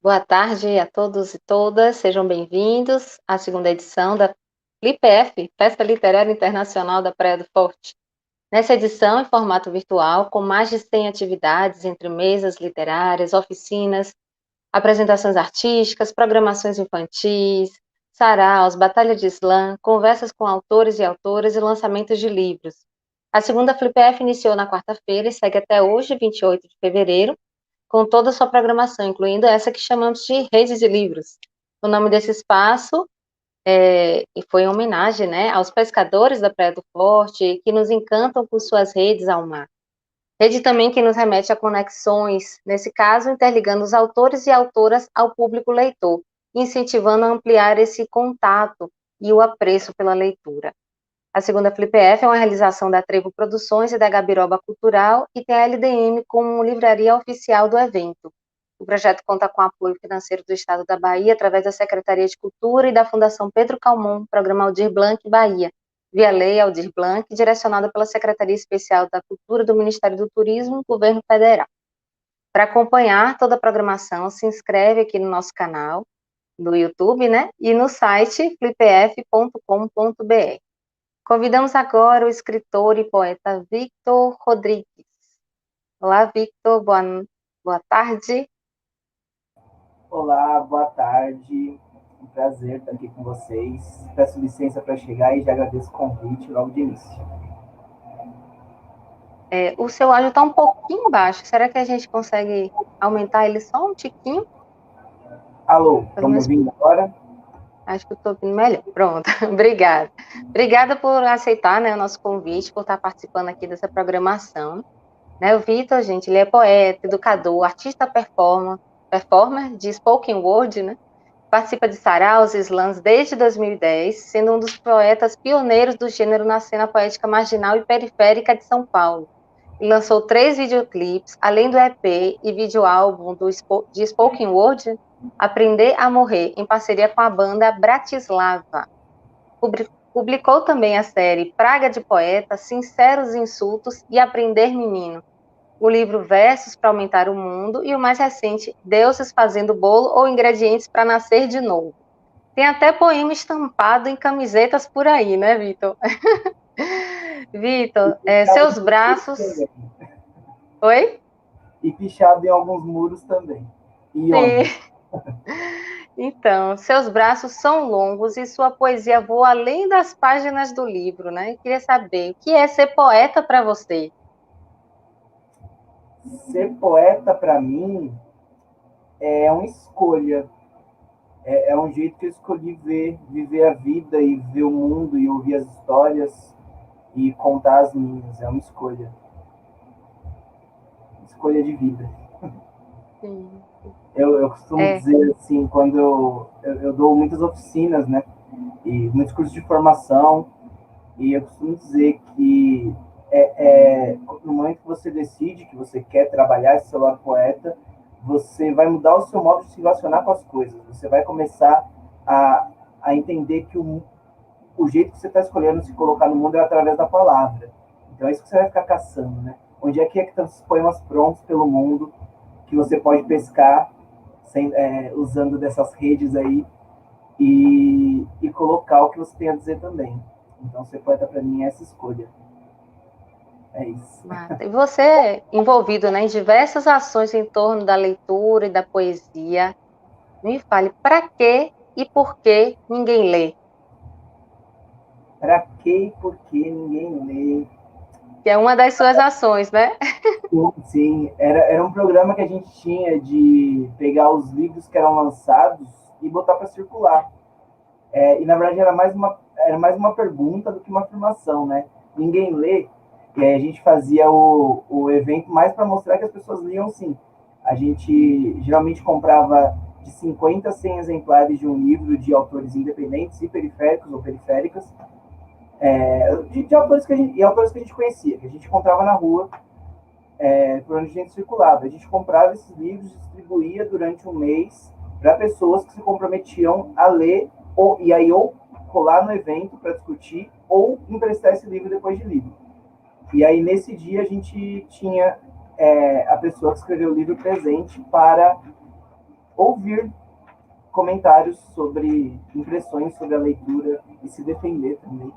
Boa tarde a todos e todas, sejam bem-vindos à segunda edição da FLIPF, Festa Literária Internacional da Praia do Forte. Nessa edição, em formato virtual, com mais de 100 atividades entre mesas literárias, oficinas, apresentações artísticas, programações infantis, saraus, batalha de slam, conversas com autores e autoras e lançamentos de livros. A segunda FLIPF iniciou na quarta-feira e segue até hoje, 28 de fevereiro, com toda a sua programação, incluindo essa que chamamos de Redes de Livros. O nome desse espaço foi em homenagem, né, aos pescadores da Praia do Forte, que nos encantam com suas redes ao mar. Rede também que nos remete a conexões, nesse caso, interligando os autores e autoras ao público leitor, incentivando a ampliar esse contato e o apreço pela leitura. A segunda FLIPF é uma realização da Trevo Produções e da Gabiroba Cultural e tem a LDM como livraria oficial do evento. O projeto conta com apoio financeiro do Estado da Bahia através da Secretaria de Cultura e da Fundação Pedro Calmon, Programa Aldir Blanc Bahia, via Lei Aldir Blanc, direcionada pela Secretaria Especial da Cultura do Ministério do Turismo, Governo Federal. Para acompanhar toda a programação, se inscreve aqui no nosso canal, no YouTube, né? E no site flipf.com.br. Convidamos agora o escritor e poeta Victor Rodrigues. Olá, Victor, boa tarde. Olá, boa tarde. Um prazer estar aqui com vocês. Peço licença para chegar e já agradeço o convite logo de início. O seu áudio está um pouquinho baixo. Será que a gente consegue aumentar ele só um tiquinho? Alô, estão me ouvindo agora? Acho que eu estou ouvindo melhor. Pronto, obrigada. Obrigada por aceitar, né, o nosso convite, por estar participando aqui dessa programação. Né, o Victor, gente, ele é poeta, educador, artista performer de spoken word, né? Participa de saraus e slams desde 2010, sendo um dos poetas pioneiros do gênero na cena poética marginal e periférica de São Paulo. E lançou 3 videoclipes, além do EP e videoálbum de spoken word, Aprender a Morrer, em parceria com a banda Bratislava. Publicou também a série Praga de Poeta, Sinceros Insultos e Aprender Menino, o livro Versos para Aumentar o Mundo e o mais recente, Deuses Fazendo Bolo ou Ingredientes para Nascer de Novo. Tem até poema estampado em camisetas por aí, né, Vitor? Vitor, seus braços... Oi? E pichado em alguns muros também. E Sim. ônibus. Então, seus braços são longos e sua poesia voa além das páginas do livro, né? Eu queria saber, o que é ser poeta para você? Ser poeta, para mim, é uma escolha. É um jeito que eu escolhi viver a vida e ver o mundo e ouvir as histórias e contar as minhas. É uma escolha. Escolha de vida. Sim. Eu costumo dizer assim, quando eu dou muitas oficinas, né? E muitos cursos de formação, e eu costumo dizer que no momento que você decide que você quer trabalhar esse seu lado poeta, você vai mudar o seu modo de se relacionar com as coisas. Você vai começar a entender que o jeito que você está escolhendo se colocar no mundo é através da palavra. Então é isso que você vai ficar caçando, né? Onde é que estão esses poemas prontos pelo mundo que você pode pescar usando dessas redes aí e colocar o que você tem a dizer também. Então, ser poeta para mim é essa escolha. É isso. E você, envolvido, né, em diversas ações em torno da leitura e da poesia, me fale, para que e por que ninguém lê? Para que e por que ninguém lê? Que é uma das suas ações, né? Sim, era um programa que a gente tinha de pegar os livros que eram lançados e botar para circular. E, na verdade, era mais uma pergunta do que uma afirmação, né? Ninguém lê, e aí a gente fazia o evento mais para mostrar que as pessoas liam sim. A gente geralmente comprava de 50 a 100 exemplares de um livro de autores independentes e periféricos ou periféricas, de autores autores que a gente conhecia, que a gente encontrava na rua, por onde a gente circulava. A gente comprava esses livros e distribuía durante um mês para pessoas que se comprometiam a ler, ou colar no evento para discutir, ou emprestar esse livro depois de lido. E aí, nesse dia, a gente tinha a pessoa que escreveu o livro presente para ouvir comentários sobre impressões sobre a leitura e se defender também.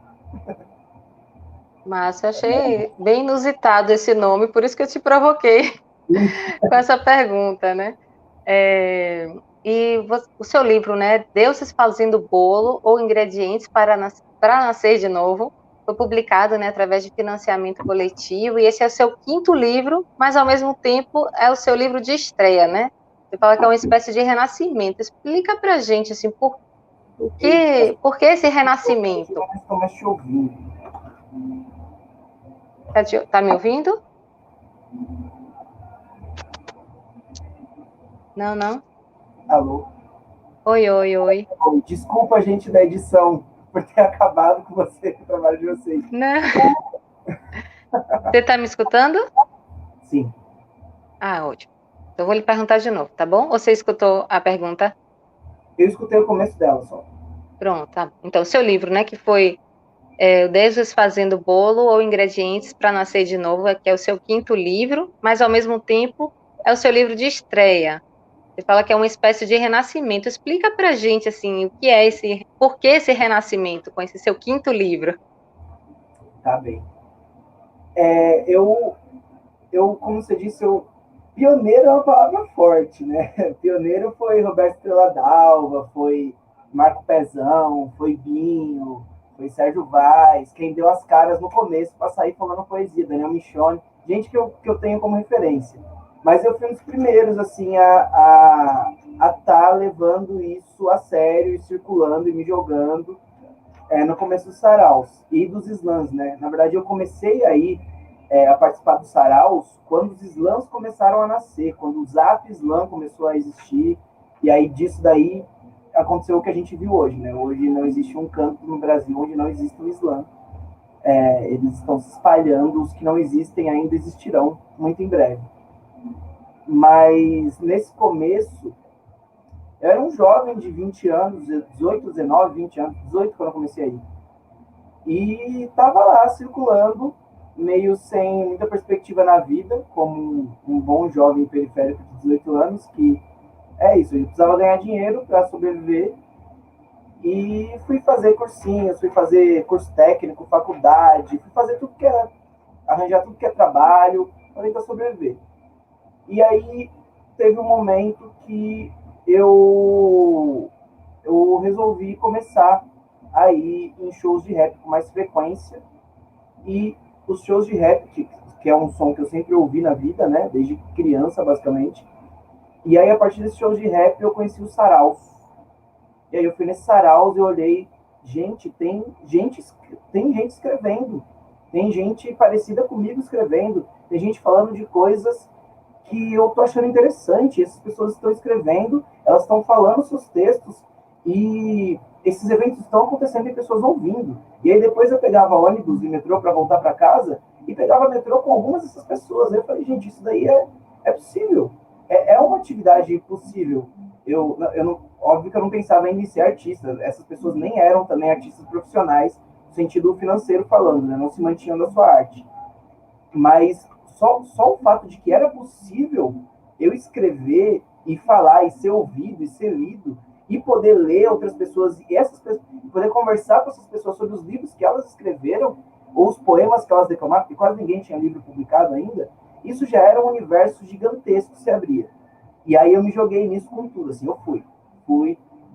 Mas eu achei bem inusitado esse nome, por isso que eu te provoquei com essa pergunta, né? O seu livro, né, Deuses Fazendo Bolo ou Ingredientes para Nascer de Novo, foi publicado, né, através de financiamento coletivo, e esse é o seu quinto livro, mas ao mesmo tempo é o seu livro de estreia, né? Você fala que é uma espécie de renascimento. Explica pra gente, assim, por que esse renascimento? Estou mais te ouvindo. Tá me ouvindo? Não, não. Alô? Oi, oi, oi. Desculpa a gente da edição por ter acabado com você, com o trabalho de vocês. Não. Você tá me escutando? Sim. Ah, ótimo. Eu vou lhe perguntar de novo, tá bom? Ou você escutou a pergunta? Eu escutei o começo dela só. Pronto, tá. Então, seu livro, né, que foi o Deus Fazendo Bolo ou Ingredientes para Nascer de Novo, que é o seu quinto livro, mas ao mesmo tempo é o seu livro de estreia. Você fala que é uma espécie de renascimento. Explica pra gente, assim, o que é por que esse renascimento com esse seu quinto livro? Tá bem. Como você disse, pioneiro é uma palavra forte, né? Pioneiro foi Roberto Estrela d'Alva, foi Marco Pezão, foi Binho, foi Sérgio Vaz, quem deu as caras no começo para sair falando poesia, Daniel Michone, gente que eu tenho como referência. Mas eu fui um dos primeiros, assim, a estar levando isso a sério e circulando e me jogando no começo dos saraus e dos slams, né? Na verdade, eu comecei aí a participar dos saraus quando os slams começaram a nascer, quando o Zap Slam começou a existir, e aí disso daí aconteceu o que a gente viu hoje, né? Hoje não existe um canto no Brasil onde não existe o slam. Eles estão se espalhando, os que não existem ainda existirão muito em breve. Mas nesse começo, eu era um jovem de 20 anos, 18, 19, 20 anos, 18 quando eu comecei aí. E estava lá circulando, meio sem muita perspectiva na vida, como um bom jovem periférico de 18 anos, que é isso, ele precisava ganhar dinheiro para sobreviver. E fui fazer cursinhos, fui fazer curso técnico, faculdade, fui fazer tudo que era, arranjar tudo que é trabalho, para tentar sobreviver. E aí teve um momento que eu resolvi começar a ir em shows de rap com mais frequência. E os shows de rap, que é um som que eu sempre ouvi na vida, né, desde criança, basicamente. E aí, a partir desses shows de rap, eu conheci os saraus. E aí eu fui nesse saraus e olhei, gente, tem gente escrevendo. Tem gente parecida comigo escrevendo. Tem gente falando de coisas que eu tô achando interessante. Essas pessoas estão escrevendo, elas estão falando seus textos e esses eventos estão acontecendo e pessoas ouvindo. E aí depois eu pegava ônibus e metrô para voltar para casa e pegava metrô com algumas dessas pessoas. Aí eu falei, gente, isso daí é possível. É uma atividade possível. Óbvio que eu não pensava em ser artista. Essas pessoas nem eram também artistas profissionais, no sentido financeiro falando, né? Não se mantinham da sua arte. Mas só o fato de que era possível eu escrever e falar e ser ouvido e ser lido e poder ler outras pessoas e poder conversar com essas pessoas sobre os livros que elas escreveram ou os poemas que elas declamaram, porque quase ninguém tinha livro publicado ainda, isso já era um universo gigantesco que se abria. E aí eu me joguei nisso com tudo, assim, eu fui,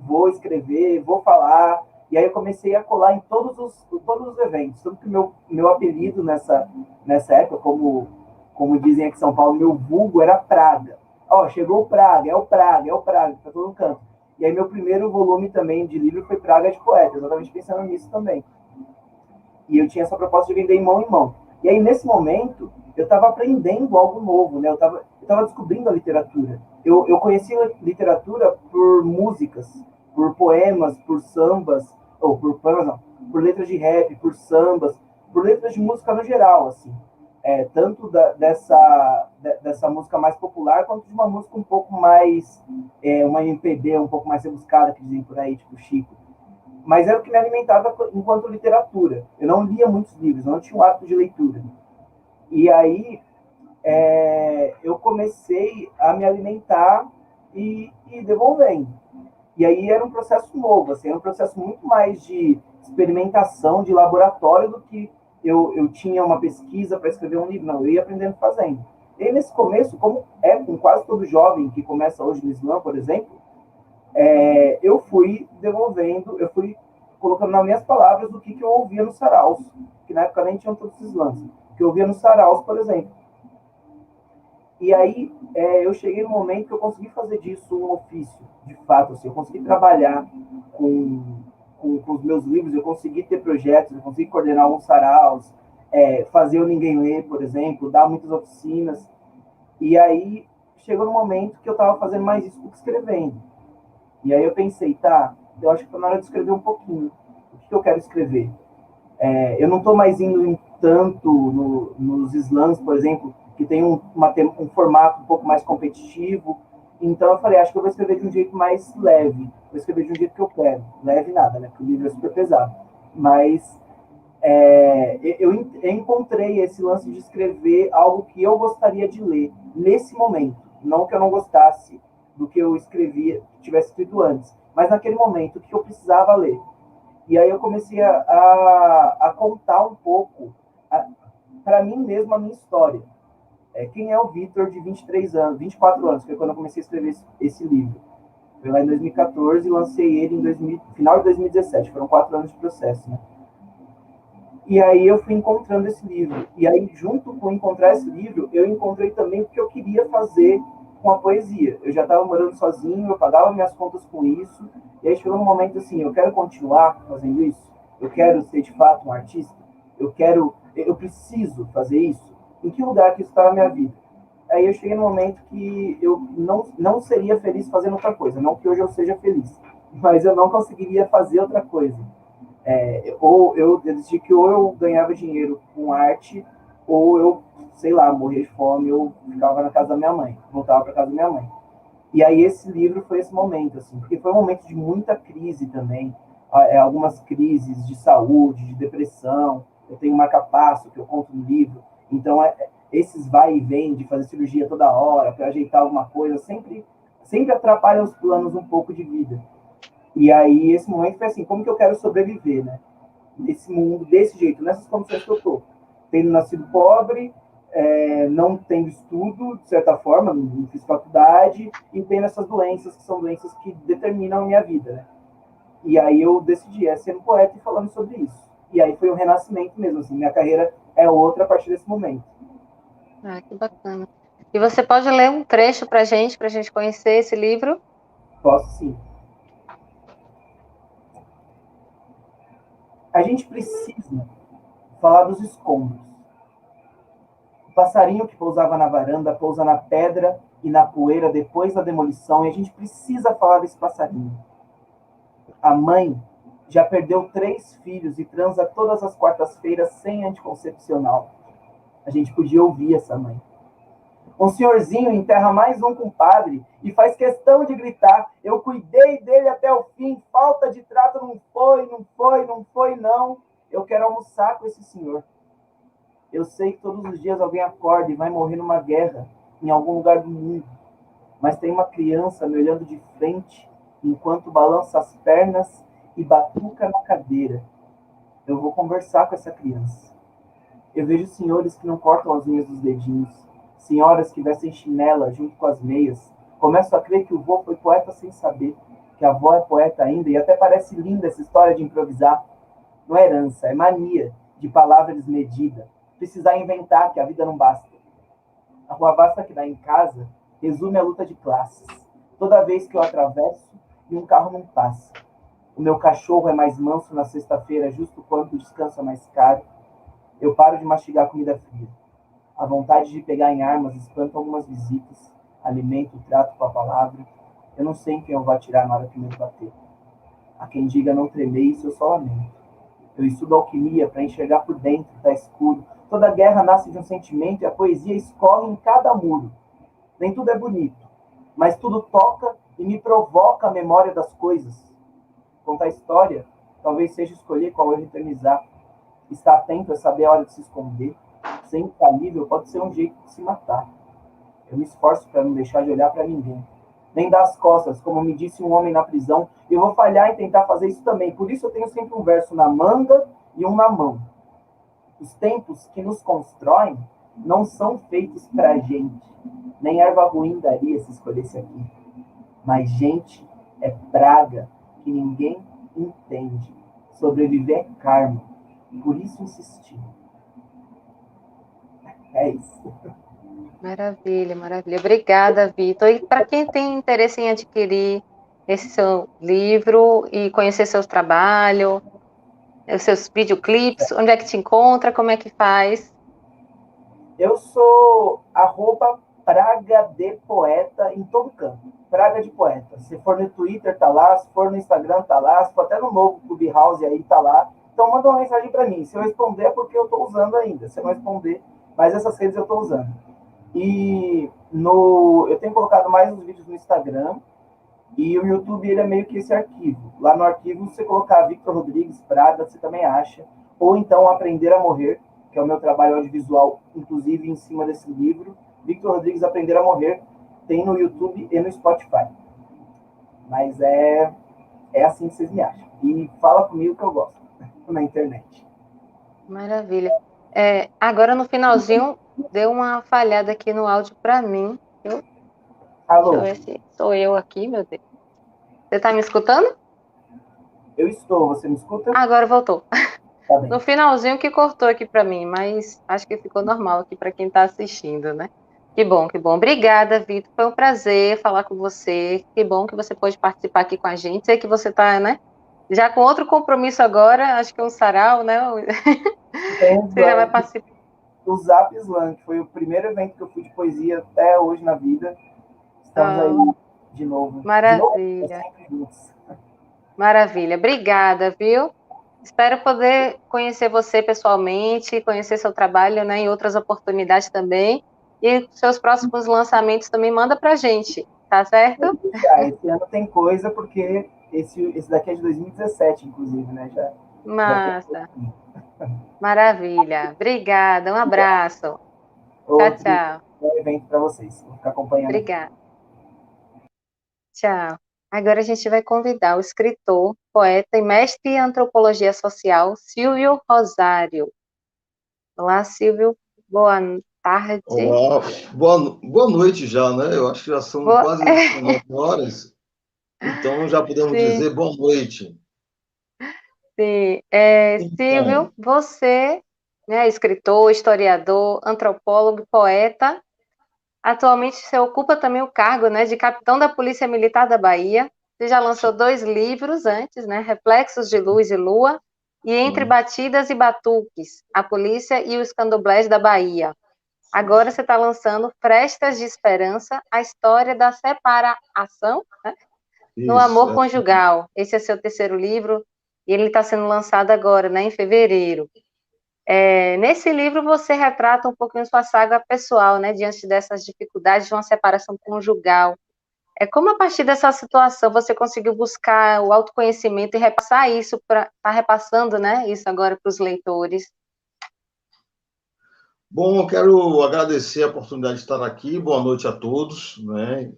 vou escrever, vou falar, e aí eu comecei a colar em todos os eventos, tanto que meu apelido nessa época, como dizem aqui em São Paulo, meu vulgo era Praga. Ó, chegou o Praga, tá todo um canto. E aí meu primeiro volume também de livro foi Praga de Poeta, exatamente pensando nisso também. E eu tinha essa proposta de vender em mão em mão. E aí, nesse momento, eu estava aprendendo algo novo, né? Eu estava descobrindo a literatura. Eu conheci a literatura por músicas, por poemas, por sambas, ou por poemas não, por letras de rap, por sambas, por letras de música no geral, assim. Tanto dessa música mais popular, quanto de uma música um pouco mais, uma MPB um pouco mais rebuscada, que dizem por aí, tipo Chico. Mas era o que me alimentava enquanto literatura. Eu não lia muitos livros, não tinha um hábito de leitura. E aí eu comecei a me alimentar e devolvendo. E aí era um processo novo, assim, era um processo muito mais de experimentação, de laboratório, do que eu tinha uma pesquisa para escrever um livro. Não, eu ia aprendendo fazendo. E aí, nesse começo, como é com quase todo jovem que começa hoje no Islã, por exemplo, eu fui devolvendo, eu fui colocando nas minhas palavras o que eu ouvia nos saraus, que na época nem tinham todos esses lances, que eu ouvia nos saraus, por exemplo. E aí eu cheguei no momento que eu consegui fazer disso um ofício, de fato, assim, eu consegui trabalhar com os meus livros, eu consegui ter projetos, eu consegui coordenar alguns saraus, fazer o Ninguém Lê, por exemplo, dar muitas oficinas. E aí chegou no momento que eu estava fazendo mais isso do que escrevendo. E aí eu pensei, tá, eu acho que está na hora de escrever um pouquinho. O que eu quero escrever? Eu não estou mais indo em tanto nos slams, por exemplo, que tem um formato um pouco mais competitivo. Então eu falei, acho que eu vou escrever de um jeito mais leve. Vou escrever de um jeito que eu quero. Leve nada, né? Porque o livro é super pesado. Mas eu encontrei esse lance de escrever algo que eu gostaria de ler nesse momento. Não que eu não gostasse do que eu escrevia, que tivesse escrito antes, mas naquele momento que eu precisava ler. E aí eu comecei a contar um pouco, para mim mesmo, a minha história. Quem é o Vitor de 23 anos, 24 anos, que foi quando eu comecei a escrever esse livro. Foi lá em 2014 e lancei ele em final de 2017. Foram 4 anos de processo, né? E aí eu fui encontrando esse livro. E aí, junto com encontrar esse livro, eu encontrei também o que eu queria fazer com a poesia. Eu já estava morando sozinho, eu pagava minhas contas com isso. E aí chegou um momento assim, eu quero continuar fazendo isso? Eu quero ser de fato um artista? Eu preciso fazer isso? Em que lugar que isso está na minha vida? Aí eu cheguei no momento que eu não seria feliz fazendo outra coisa. Não que hoje eu seja feliz, mas eu não conseguiria fazer outra coisa. Ou eu decidi que ou eu ganhava dinheiro com arte, ou eu, sei lá, morria de fome, ou ficava na casa da minha mãe, voltava para casa da minha mãe. E aí esse livro foi esse momento, assim, porque foi um momento de muita crise também, algumas crises de saúde, de depressão. Eu tenho um marca-passo que eu conto no livro, então esses vai e vem de fazer cirurgia toda hora para ajeitar alguma coisa sempre atrapalha os planos um pouco de vida. E aí esse momento foi assim, como que eu quero sobreviver, né? Nesse mundo, desse jeito, nessas condições que eu tô. Tendo nascido pobre, não tendo estudo, de certa forma, não fiz faculdade, e tendo essas doenças, que são doenças que determinam a minha vida, né? E aí eu decidi ser um poeta e falando sobre isso. E aí foi um renascimento mesmo, assim, minha carreira é outra a partir desse momento. Ah, que bacana. E você pode ler um trecho para a gente conhecer esse livro? Posso sim. A gente precisa falar dos escombros. O passarinho que pousava na varanda pousa na pedra e na poeira depois da demolição, e a gente precisa falar desse passarinho. A mãe já perdeu 3 filhos e transa todas as quartas-feiras sem anticoncepcional. A gente podia ouvir essa mãe. Um senhorzinho enterra mais um compadre e faz questão de gritar: eu cuidei dele até o fim, falta de trato não foi, não foi, não foi, não. Eu quero almoçar com esse senhor. Eu sei que todos os dias alguém acorda e vai morrer numa guerra em algum lugar do mundo, mas tem uma criança me olhando de frente enquanto balança as pernas e batuca na cadeira. Eu vou conversar com essa criança. Eu vejo senhores que não cortam as unhas dos dedinhos, senhoras que vestem chinela junto com as meias. Começo a crer que o vô foi poeta sem saber, que a avó é poeta ainda, e até parece linda essa história de improvisar. Não é herança, é mania de palavra desmedida. Precisar inventar que a vida não basta. A rua vasta que dá em casa resume a luta de classes. Toda vez que eu atravesso e um carro não passa. O meu cachorro é mais manso na sexta-feira, justo quando o descanso é mais caro. Eu paro de mastigar comida fria. A vontade de pegar em armas espanta algumas visitas. Alimento o trato com a palavra. Eu não sei em quem eu vou atirar na hora que o medo bater. Há quem diga não tremer, isso eu só lamento. Eu estudo alquimia para enxergar por dentro, está escuro. Toda guerra nasce de um sentimento e a poesia escorre em cada muro. Nem tudo é bonito, mas tudo toca e me provoca a memória das coisas. Contar história talvez seja escolher qual eu eternizar. Estar atento é saber a hora de se esconder. Ser infalível pode ser um jeito de se matar. Eu me esforço para não deixar de olhar para ninguém. nem dar as costas, como me disse um homem na prisão. Eu vou falhar em tentar fazer isso também. Por isso eu tenho sempre um verso na manga e um na mão. Os tempos que nos constroem não são feitos para gente. Nem erva ruim daria se escolhesse aqui. Mas gente é praga que ninguém entende. Sobreviver é karma. Por isso insistir. É isso. Maravilha, maravilha. Obrigada, Vitor. E para quem tem interesse em adquirir esse seu livro e conhecer seus trabalhos, os seus videoclipes, onde é que te encontra, como é que faz? Eu sou @Praga de Poeta em todo canto. Praga de Poeta. Se for no Twitter, tá lá. Se for no Instagram, tá lá. Se for até no novo Clubhouse aí, tá lá. Então manda uma mensagem para mim. Se eu responder é porque eu estou usando ainda. Se eu não responder, mas essas redes eu estou usando. E eu tenho colocado mais os vídeos no Instagram. E o YouTube, ele é meio que esse arquivo. Lá no arquivo, você colocar Victor Rodrigues Praga, você também acha. Ou então Aprender a Morrer, que é o meu trabalho audiovisual, inclusive em cima desse livro. Victor Rodrigues Aprender a Morrer, tem no YouTube e no Spotify. Mas é assim que vocês me acham. E fala comigo que eu gosto, na internet. Maravilha. Agora no finalzinho, deu uma falhada aqui no áudio para mim. Deixa eu Alô? ver se sou eu aqui, meu Deus. Você está me escutando? Eu estou, você me escuta? Agora voltou. Tá bem. No finalzinho que cortou aqui para mim, mas acho que ficou normal aqui para quem está assistindo, né? Que bom, que bom. Obrigada, Vitor. Foi um prazer falar com você. Que bom que você pôde participar aqui com a gente. Sei que você está, né? Já com outro compromisso agora, acho que é um sarau, né? Tem Você já vai participar. o Zap Slam, que foi o primeiro evento que eu fui de poesia até hoje na vida. Estamos aí Oh, de novo. De novo, maravilha, sempre juntos. maravilha. Obrigada, viu? Espero poder conhecer você pessoalmente, conhecer seu trabalho, né, em outras oportunidades também. E seus próximos lançamentos também manda pra gente, tá certo? Esse ano tem coisa, porque esse daqui é de 2017, inclusive, né? Já tem Massa, maravilha. Obrigada, um abraço. Tchau, outro tchau. evento para vocês. Vou ficar acompanhando aqui. Obrigada. Tchau. Agora a gente vai convidar o escritor, poeta e mestre em antropologia social, Silvio Rosário. Olá, Silvio. Boa tarde. Olá, boa noite já, né? Eu acho que já são Boa... quase 19 horas, então já podemos Sim, dizer boa noite. sim. Então, Silvio, você, né, escritor, historiador, antropólogo, e poeta, atualmente você ocupa também o cargo, né, de capitão da Polícia Militar da Bahia. Você já lançou 2 livros antes, né, Reflexos de Luz e Lua, e Entre sim, Batidas e Batuques, A Polícia e os Candomblés da Bahia. Agora você está lançando Frestas de Esperança, a história da separação, né, no isso. amor conjugal. Esse é seu terceiro livro, e ele está sendo lançado agora, né, em fevereiro. Nesse livro você retrata um pouquinho sua saga pessoal, né, diante dessas dificuldades de uma separação conjugal. Como a partir dessa situação você conseguiu buscar o autoconhecimento e repassar isso para tá repassando, né, isso agora para os leitores. Bom, eu quero agradecer a oportunidade de estar aqui. Boa noite a todos, né?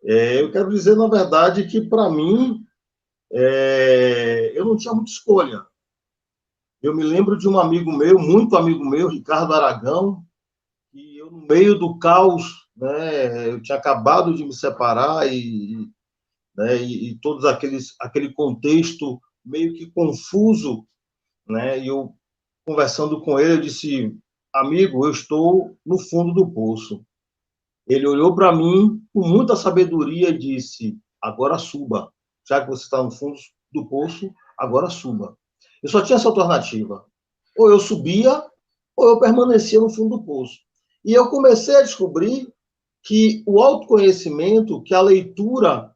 Eu quero dizer, na verdade, que para mim eu não tinha muita escolha. Eu me lembro de um amigo meu, muito amigo meu, Ricardo Aragão, que eu, no meio do caos, né, eu tinha acabado de me separar né, e todos aquele contexto meio que confuso, né, e eu conversando com ele, eu disse, amigo, eu estou no fundo do poço. Ele olhou para mim com muita sabedoria e disse, agora suba, já que você está no fundo do poço, agora suba. Eu só tinha essa alternativa, ou eu subia, ou eu permanecia no fundo do poço. E eu comecei a descobrir que o autoconhecimento, que a leitura,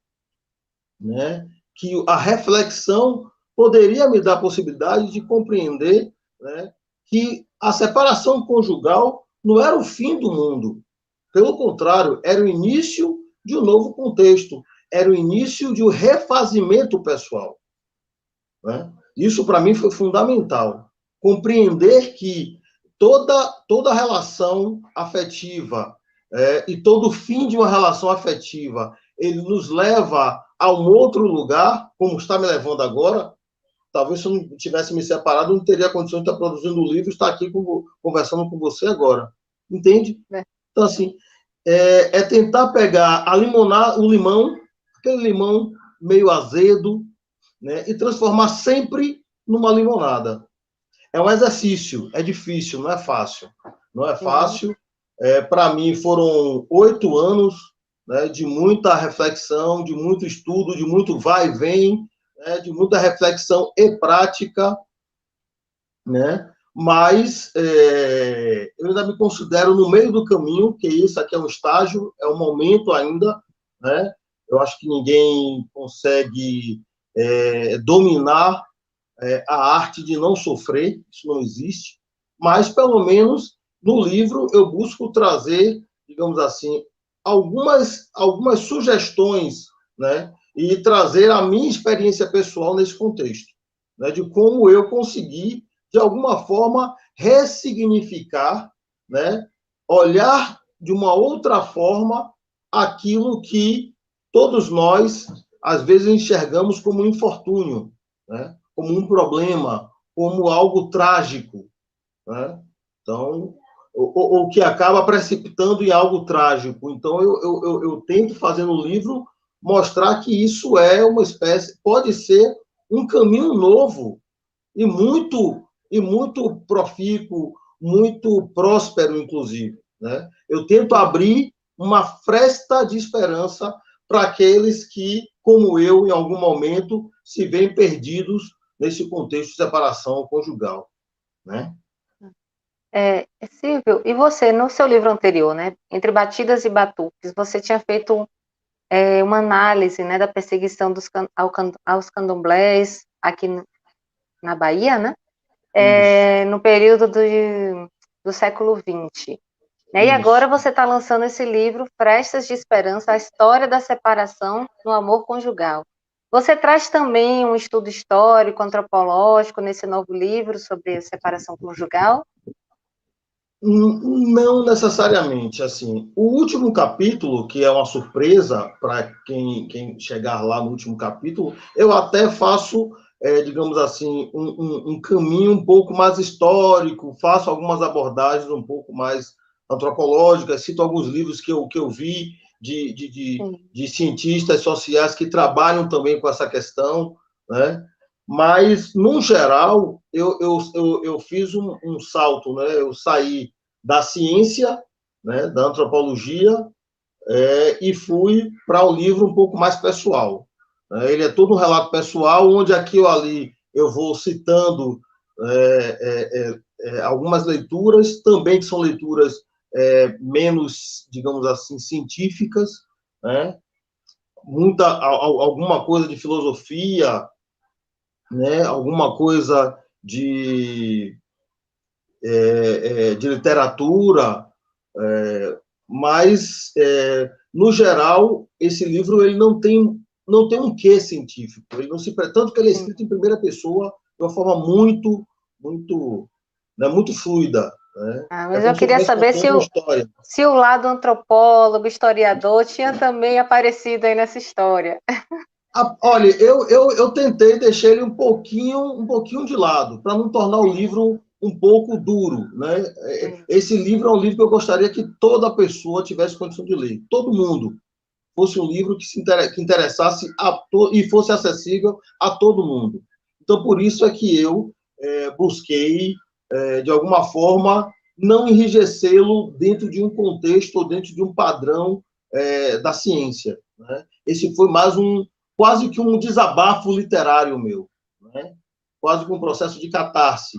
né, que a reflexão poderia me dar a possibilidade de compreender, né, que a separação conjugal não era o fim do mundo. Pelo contrário, era o início de um novo contexto, era o início de um refazimento pessoal. Né? Isso, para mim, foi fundamental. Compreender que toda relação afetiva e todo fim de uma relação afetiva ele nos leva a um outro lugar, como está me levando agora. Talvez se eu não tivesse me separado, eu não teria condições de estar produzindo o livro e estar aqui conversando com você agora. Entende? Então, assim, é tentar pegar o limão, aquele limão meio azedo, né, e transformar sempre numa limonada. É um exercício, é difícil, não é fácil. Não é fácil. Para mim, foram 8 anos, né, de muita reflexão, de muito estudo, de muito vai e vem, né, de muita reflexão e prática, né? Mas eu ainda me considero no meio do caminho, que isso aqui é um estágio, é um momento ainda, né? Eu acho que ninguém consegue dominar a arte de não sofrer, isso não existe, mas, pelo menos, no livro, eu busco trazer, digamos assim, algumas sugestões, né, e trazer a minha experiência pessoal nesse contexto, né, de como eu consegui, de alguma forma, ressignificar, né, olhar de uma outra forma aquilo que todos nós, às vezes, enxergamos como um infortúnio, né, como um problema, como algo trágico, né? Então, o que acaba precipitando em algo trágico. Então, eu tento fazer no livro mostrar que isso é uma espécie, pode ser um caminho novo e muito profícuo, muito próspero, inclusive, né? Eu tento abrir uma fresta de esperança para aqueles que, como eu, em algum momento, se veem perdidos nesse contexto de separação conjugal, né? Silvio, e você, no seu livro anterior, né, Entre Batidas e Batuques, você tinha feito uma análise, né, da perseguição aos candomblés aqui na Bahia, né, no período do século XX. Né, e agora você está lançando esse livro, Frestas de Esperança, a história da separação no amor conjugal. Você traz também um estudo histórico, antropológico, nesse novo livro sobre separação conjugal? Não necessariamente, assim. O último capítulo, que é uma surpresa para quem chegar lá no último capítulo, eu até faço, digamos assim, um caminho um pouco mais histórico, faço algumas abordagens um pouco mais antropológicas, cito alguns livros que eu vi de cientistas sociais que trabalham também com essa questão, né? Mas, no geral, eu fiz um salto, né? Eu saí da ciência, né, da antropologia, e fui para um livro um pouco mais pessoal. Ele é todo um relato pessoal, onde aqui ou ali eu vou citando algumas leituras, também que são leituras menos, digamos assim, científicas, né? Alguma coisa de filosofia, né? Alguma coisa de literatura, mas, no geral, esse livro ele não tem um quê científico. Ele não se tanto que ele é escrito em primeira pessoa de uma forma muito fluida. Né? Mas eu queria saber se o lado antropólogo, historiador, tinha também aparecido aí nessa história. Olha, eu tentei deixar ele um pouquinho de lado, para não tornar o livro um pouco duro, né? Esse livro é um livro que eu gostaria que toda pessoa tivesse condição de ler, todo mundo. Fosse um livro que interessasse e fosse acessível a todo mundo. Então, por isso é que eu busquei, de alguma forma, não enrijecê-lo dentro de um contexto ou dentro de um padrão da ciência. Né? Esse foi mais quase que um desabafo literário meu, né? Quase que um processo de catarse.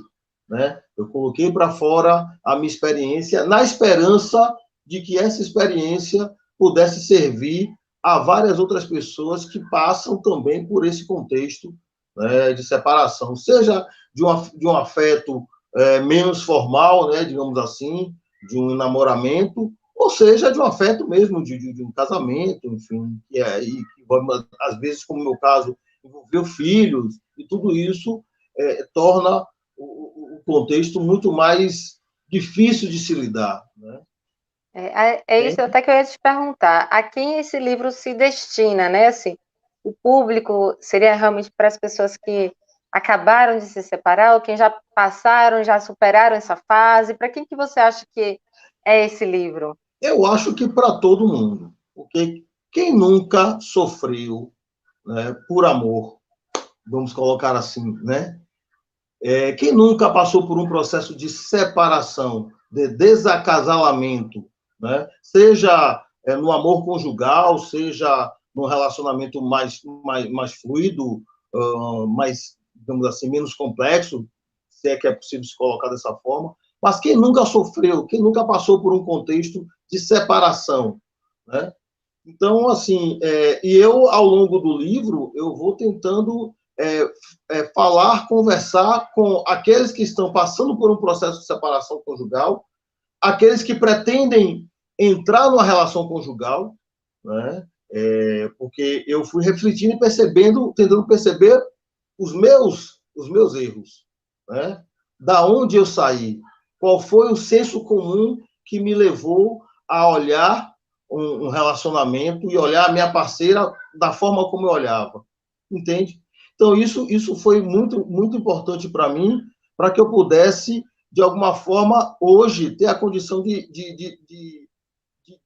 Né? Eu coloquei para fora a minha experiência, na esperança de que essa experiência pudesse servir a várias outras pessoas que passam também por esse contexto, né, de separação, seja de um afeto menos formal, né, digamos assim, de um namoramento, ou seja, de um afeto mesmo, de um casamento, enfim, que às vezes, como no meu caso, envolveu filhos, e tudo isso torna o contexto muito mais difícil de se lidar. Né? É isso até que eu ia te perguntar. A quem esse livro se destina, né? Assim, o público seria realmente para as pessoas que acabaram de se separar, ou quem já passaram, já superaram essa fase? Para quem que você acha que é esse livro? Eu acho que para todo mundo, porque quem nunca sofreu, né, por amor, vamos colocar assim, né? Quem nunca passou por um processo de separação, de desacasalamento, né? Seja no amor conjugal, seja num relacionamento mais fluido, mais, digamos assim, menos complexo, se é que é possível se colocar dessa forma, mas quem nunca sofreu, quem nunca passou por um contexto de separação, né? Então, assim, e eu, ao longo do livro, eu vou tentando falar, conversar com aqueles que estão passando por um processo de separação conjugal, aqueles que pretendem entrar numa relação conjugal, né? Porque eu fui refletindo e percebendo, tentando perceber os meus erros, né? Da onde eu saí, qual foi o senso comum que me levou a olhar um relacionamento e olhar a minha parceira da forma como eu olhava, entende? Então, isso foi muito, muito importante para mim, para que eu pudesse, de alguma forma, hoje, ter a condição de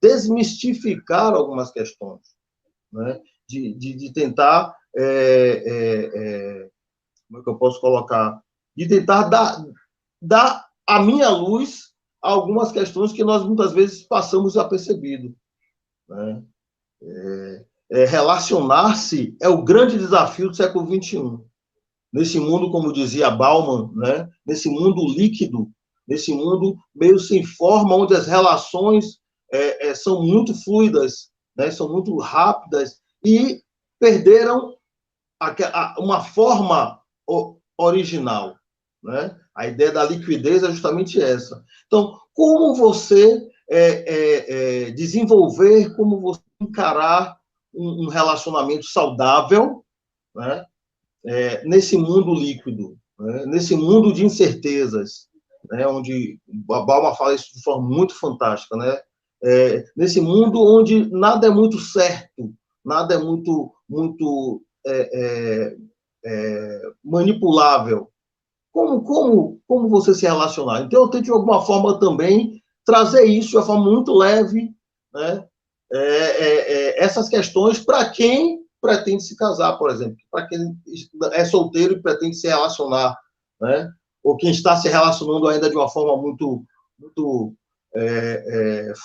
desmistificar algumas questões, né? De tentar, como é que eu posso colocar? De tentar dar a minha luz a algumas questões que nós, muitas vezes, passamos apercebido, né? Relacionar-se é o grande desafio do século XXI. Nesse mundo, como dizia Bauman, né? Nesse mundo líquido, nesse mundo meio sem forma, onde as relações são muito fluidas, né? São muito rápidas e perderam uma forma original, né? A ideia da liquidez é justamente essa. Então, como você desenvolver, como você encarar um relacionamento saudável, né? Nesse mundo líquido, né? Nesse mundo de incertezas, né? Onde a Balma fala isso de forma muito fantástica, né? Nesse mundo onde nada é muito certo, nada é muito manipulável. Como você se relacionar? Então, eu tento, de alguma forma, também trazer isso de uma forma muito leve, né? Essas questões para quem pretende se casar, por exemplo, para quem é solteiro e pretende se relacionar, né? Ou quem está se relacionando ainda de uma forma muito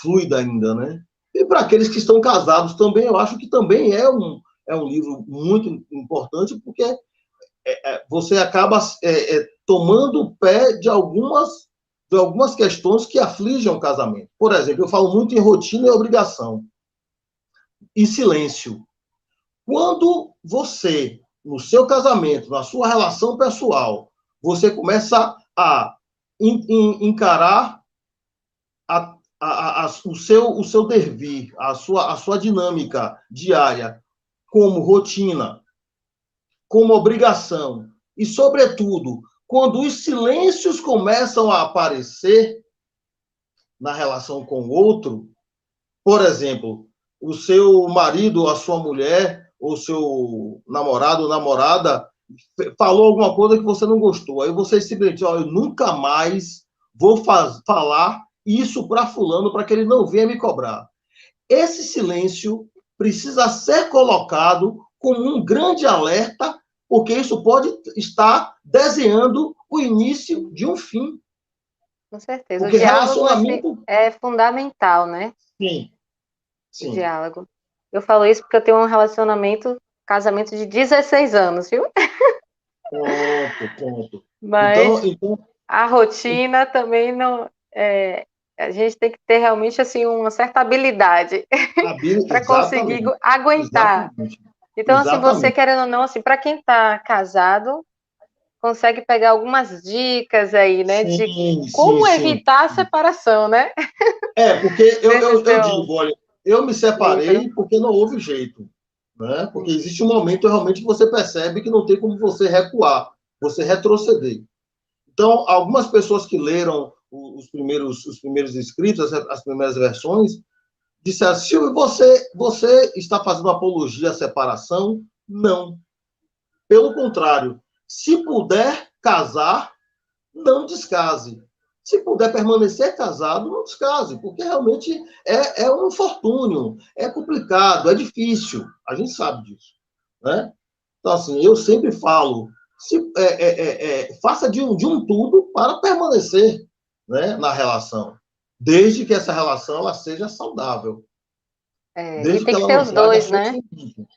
fluida ainda, né? E para aqueles que estão casados também, eu acho que também é um livro muito importante, porque você acaba tomando pé de algumas questões que afligem o casamento. Por exemplo, eu falo muito em rotina e obrigação. E silêncio. Quando você, no seu casamento, na sua relação pessoal, você começa a encarar o seu devir, a sua dinâmica diária como rotina, como obrigação, e, sobretudo, quando os silêncios começam a aparecer na relação com o outro, por exemplo, o seu marido, a sua mulher, ou seu namorado ou namorada falou alguma coisa que você não gostou. Aí você simplesmente, eu nunca mais vou falar isso para fulano, para que ele não venha me cobrar. Esse silêncio precisa ser colocado como um grande alerta, porque isso pode estar desenhando o início de um fim. Com certeza. O Porque diálogo relacionamento... é fundamental, né? Sim, O sim. diálogo. Eu falo isso porque eu tenho um relacionamento, casamento de 16 anos, viu? Pronto. Mas Então, a rotina também não. A gente tem que ter realmente assim uma certa habilidade para conseguir exatamente. aguentar. Exatamente. Então, assim, você Exatamente. querendo ou não, assim, para quem está casado, consegue pegar algumas dicas aí, né, de Sim, sim, como sim. evitar a separação, né? Porque Nesse eu seu digo, olha, eu me livro. separei porque não houve jeito, né? Porque existe um momento realmente que você percebe que não tem como você recuar, você retroceder. Então, algumas pessoas que leram os primeiros escritos, as primeiras versões, disseram: Silvio, você está fazendo apologia à separação? Não. Pelo contrário, se puder casar, não descase. Se puder permanecer casado, não descase, porque realmente é um infortúnio, é complicado, é difícil, a gente sabe disso, né? Então, assim, eu sempre falo, faça de um tudo para permanecer, né, na relação, desde que essa relação ela seja saudável, E desde que tem que ela ser não os traga dois, né? sofrimento.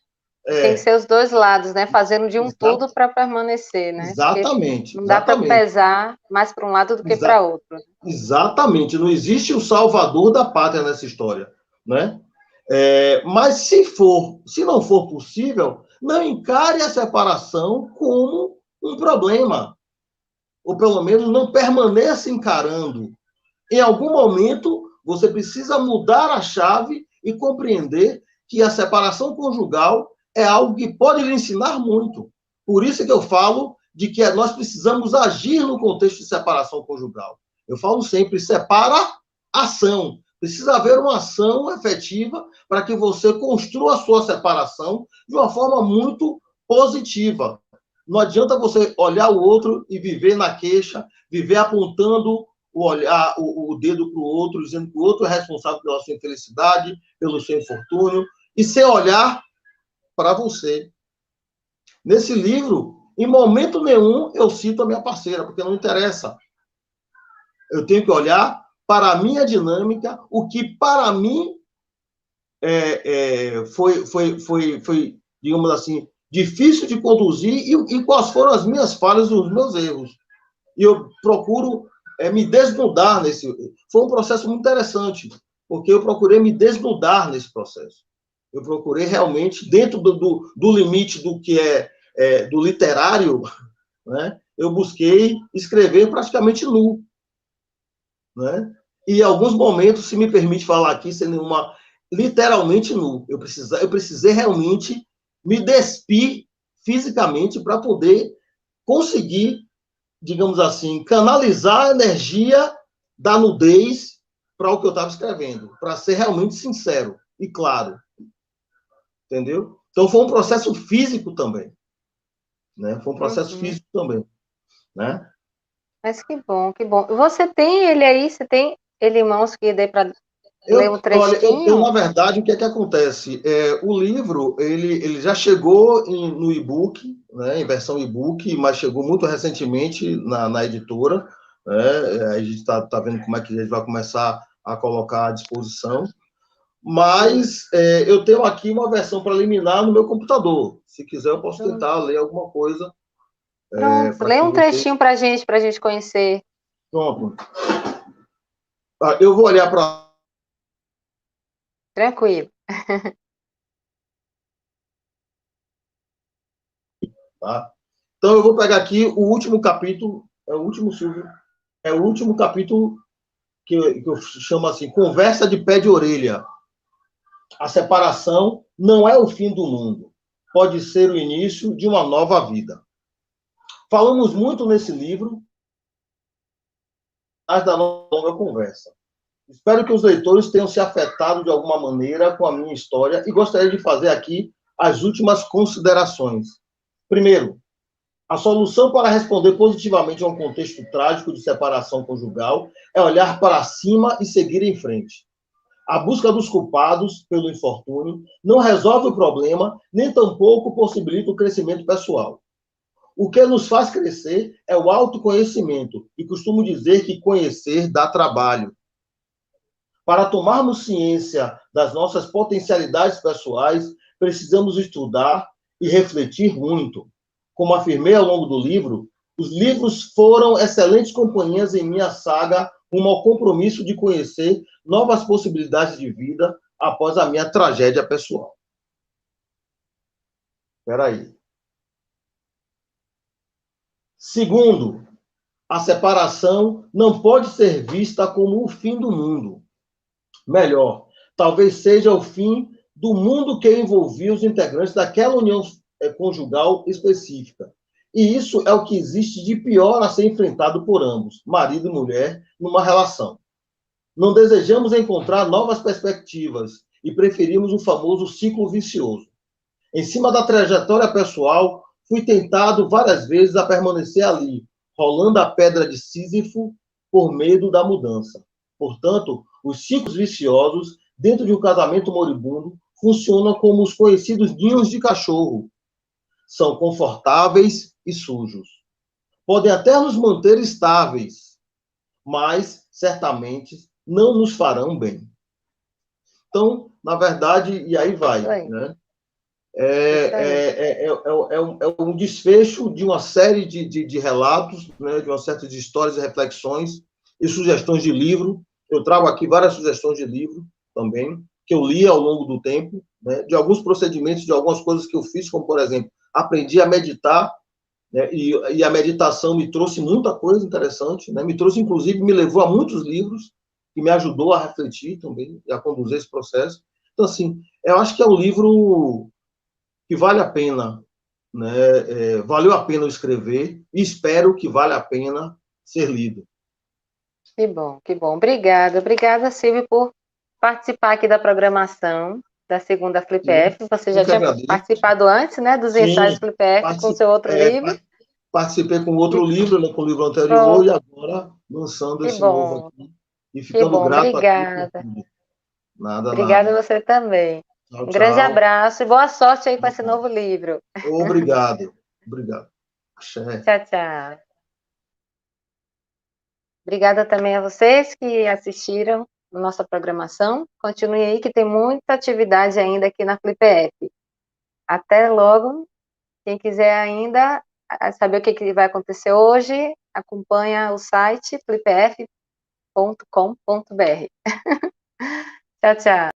Tem que ser os dois lados, né? Fazendo de um tudo para permanecer, né? Porque Exatamente, não dá para exatamente. pesar mais para um lado do que Exa para outro. Exatamente. Não existe o salvador da pátria nessa história, né? Mas se não for possível, não encare a separação como um problema, ou pelo menos não permaneça encarando. Em algum momento, você precisa mudar a chave e compreender que a separação conjugal é algo que pode lhe ensinar muito. Por isso que eu falo de que nós precisamos agir no contexto de separação conjugal. Eu falo sempre, separa-ação. Precisa haver uma ação efetiva para que você construa a sua separação de uma forma muito positiva. Não adianta você olhar o outro e viver na queixa, viver apontando o dedo para o outro, dizendo que o outro é responsável pela sua infelicidade, pelo seu infortúnio, e sem olhar para você. Nesse livro, em momento nenhum, eu cito a minha parceira, porque não interessa. Eu tenho que olhar para a minha dinâmica, o que para mim foi, digamos assim, difícil de conduzir e quais foram as minhas falhas e os meus erros. E eu procuro me desnudar nesse... Foi um processo muito interessante, porque eu procurei me desnudar nesse processo. Eu procurei realmente, dentro do limite do que do literário, né, eu busquei escrever praticamente nu. Né? E em alguns momentos, se me permite falar aqui, sem nenhuma... literalmente nu. Eu precisei realmente me despir fisicamente para poder conseguir, digamos assim, canalizar a energia da nudez para o que eu estava escrevendo, para ser realmente sincero e claro. Entendeu? Então, foi um processo físico também. Né? Foi um processo físico também. Né? Mas que bom, que bom. Você tem ele aí? Você tem ele em mãos que dê para ler um Olha, trechinho? na verdade, o que é que acontece? O livro, ele já chegou no e-book, né, em versão e-book, mas chegou muito recentemente na editora. Né? A gente está vendo como é que a gente vai começar a colocar à disposição. Mas eu tenho aqui uma versão preliminar no meu computador. Se quiser, eu posso tentar ler alguma coisa. Pronto, Para lê que um vocês... trechinho para a gente conhecer. Pronto. Eu vou olhar para... Tranquilo. Tá? Então, eu vou pegar aqui o último capítulo, Silvio, é o último capítulo que eu chamo assim, Conversa de Pé de Orelha. A separação não é o fim do mundo, pode ser o início de uma nova vida. Falamos muito nesse livro, mas da longa conversa. Espero que os leitores tenham se afetado de alguma maneira com a minha história e gostaria de fazer aqui as últimas considerações. Primeiro, a solução para responder positivamente a um contexto trágico de separação conjugal é olhar para cima e seguir em frente. A busca dos culpados pelo infortúnio não resolve o problema, nem tampouco possibilita o crescimento pessoal. O que nos faz crescer é o autoconhecimento, e costumo dizer que conhecer dá trabalho. Para tomarmos ciência das nossas potencialidades pessoais, precisamos estudar e refletir muito. Como afirmei ao longo do livro, os livros foram excelentes companhias em minha saga rumo ao compromisso de conhecer novas possibilidades de vida após a minha tragédia pessoal. Espera aí. Segundo, a separação não pode ser vista como o fim do mundo. Melhor, talvez seja o fim do mundo que envolvia os integrantes daquela união conjugal específica. E isso é o que existe de pior a ser enfrentado por ambos, marido e mulher, numa relação. Não desejamos encontrar novas perspectivas e preferimos o famoso ciclo vicioso. Em cima da trajetória pessoal, fui tentado várias vezes a permanecer ali, rolando a pedra de Sísifo por medo da mudança. Portanto, os ciclos viciosos, dentro de um casamento moribundo, funcionam como os conhecidos ninhos de cachorro. São confortáveis e sujos. Podem até nos manter estáveis, mas certamente não nos farão bem. Então, na verdade, e aí vai, né? É um desfecho de uma série de relatos, né, de uma série de histórias e reflexões e sugestões de livro. Eu trago aqui várias sugestões de livro também, que eu li ao longo do tempo, né, de alguns procedimentos, de algumas coisas que eu fiz, como, por exemplo, aprendi a meditar, né, e a meditação me trouxe muita coisa interessante, né, me trouxe, inclusive, me levou a muitos livros, que me ajudou a refletir também, e a conduzir esse processo. Então, assim, eu acho que é um livro que vale a pena, né? Valeu a pena eu escrever e espero que vale a pena ser lido. Que bom, que bom. Obrigada, obrigada, Silvio, por participar aqui da programação da segunda FlipF. Você Eu já que tinha agradeço. participado antes, né, dos ensaios Sim, FlipF com seu outro livro? participei com outro E livro, né, com o livro anterior, pronto, e agora lançando que esse novo bom, aqui. E que ficando bom. grato aqui por Obrigada. tudo. Nada, Obrigada nada. a você também. Tchau, Um grande tchau. abraço e boa sorte aí com Tchau, esse tchau. novo livro. Obrigado. Obrigado. Axé. Tchau, tchau. Obrigada também a vocês que assistiram a nossa programação. Continue aí que tem muita atividade ainda aqui na FlipF. Até logo. Quem quiser ainda saber o que vai acontecer hoje, acompanha o site flipf.com.br. Tchau, tchau.